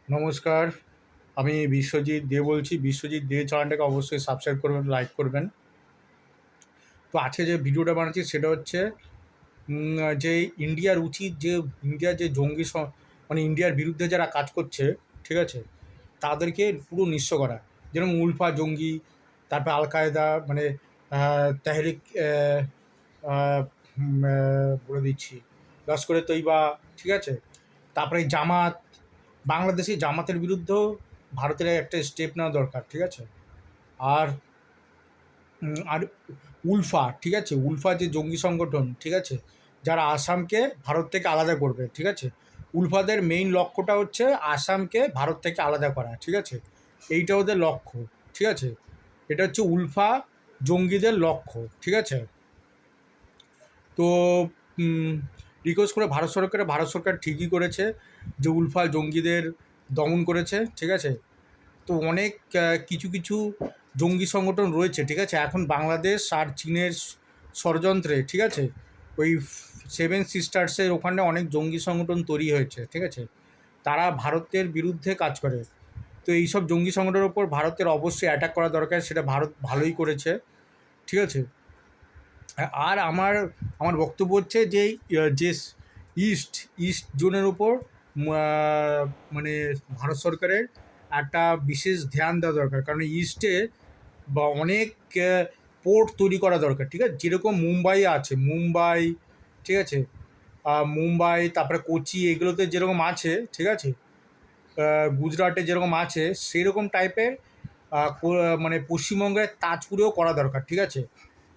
নমস্কার, আমি বিশ্বজিৎ দে বলছি। বিশ্বজিৎ দে চ্যানেলটাকে অবশ্যই সাবস্ক্রাইব করবেন, লাইক করবেন। তো আজকে যে ভিডিওটা বানাচ্ছি সেটা হচ্ছে যে ইন্ডিয়ার উচিত যে ইন্ডিয়ার যে মানে ইন্ডিয়ার বিরুদ্ধে যারা কাজ করছে, ঠিক আছে, তাদেরকে পুরো নিঃস্ব করা। যেরকম উলফা জঙ্গি, তারপর আল কায়দা, মানে তেহরিক বলে দিচ্ছি, লস্করে তৈবা, ঠিক আছে, তারপরে জামাত, বাংলাদেশি জামাতের বিরুদ্ধেও ভারতের একটা স্টেপ নেওয়া দরকার, ঠিক আছে। আর আর উলফা, ঠিক আছে, উলফা যে জঙ্গি সংগঠন, ঠিক আছে, যারা আসামকে ভারত থেকে আলাদা করবে, ঠিক আছে। উলফাদের মেইন লক্ষ্যটা হচ্ছে আসামকে ভারত থেকে আলাদা করা, ঠিক আছে। এইটা ওদের লক্ষ্য, ঠিক আছে। এটা হচ্ছে উলফা জঙ্গিদের লক্ষ্য, ঠিক আছে। তো রিকোয়েস্ট করে ভারত সরকার ঠিকই করেছে যে উলফা জঙ্গিদের দমন করেছে, ঠিক আছে। তো অনেক কিছু কিছু জঙ্গি সংগঠন রয়েছে, ঠিক আছে, এখন বাংলাদেশ আর চীনের ষড়যন্ত্রে, ঠিক আছে, ওই সেভেন সিস্টার্সের ওখানে অনেক জঙ্গি সংগঠন তৈরি হয়েছে, ঠিক আছে। তারা ভারতের বিরুদ্ধে কাজ করে। তো এইসব জঙ্গি সংগঠনের ওপর ভারতের অবশ্যই অ্যাটাক করা দরকার, সেটা ভারত ভালোই করেছে, ঠিক আছে। আর আমার আমার বক্তব্য হচ্ছে যে যে ইস্ট ইস্ট জোনের উপর মানে ভারত সরকারের একটা বিশেষ ধ্যান দেওয়া দরকার, কারণ ইস্টে বা অনেক পোর্ট তৈরি করা দরকার, ঠিক আছে। যেরকম মুম্বাই আছে, মুম্বাই, ঠিক আছে, মুম্বাই, তারপরে কোচি, এগুলোতে যেরকম আছে, ঠিক আছে, গুজরাটে যেরকম আছে, সেরকম টাইপের মানে পশ্চিমবঙ্গের তাজপুরেও করা দরকার, ঠিক আছে।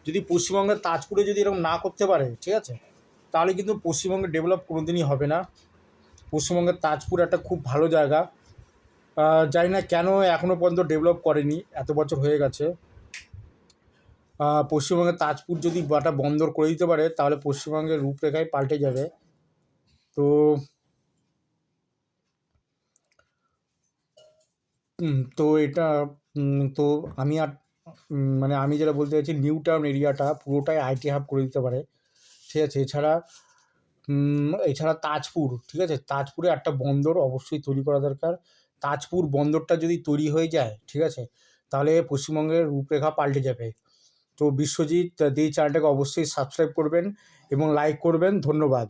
যদি পশ্চিমবঙ্গের তাজপুরে যদি এরকম না করতে পারে, ঠিক আছে, তাহলে কিন্তু পশ্চিমবঙ্গের ডেভেলপ কোনো দিনই হবে না। পশ্চিমবঙ্গের তাজপুর একটা খুব ভালো জায়গা, জানি না কেন এখনও পর্যন্ত ডেভেলপ করেনি, এত বছর হয়ে গেছে। পশ্চিমবঙ্গের তাজপুর যদি একটা বন্দর করে দিতে পারে, তাহলে পশ্চিমবঙ্গের রূপরেখাই পাল্টে যাবে। তো তো এটা তো আমি আর মানে আমি যেটা বলতে চাইছি, নিউ টাউন এরিয়াটা পুরোটাই আইটি হাব করে দিতে পারে, ঠিক আছে। এছাড়া তাজপুর, ঠিক আছে, তাজপুরে একটা বন্দর অবশ্যই তৈরি করা দরকার। তাজপুর বন্দরটা যদি তৈরি হয়ে যায়, ঠিক আছে, তাহলে পশ্চিমবঙ্গের রূপরেখা পাল্টে যাবে। তো বিশ্বজিৎ দে চ্যানেলটাকে অবশ্যই সাবস্ক্রাইব করবেন এবং লাইক করবেন। ধন্যবাদ।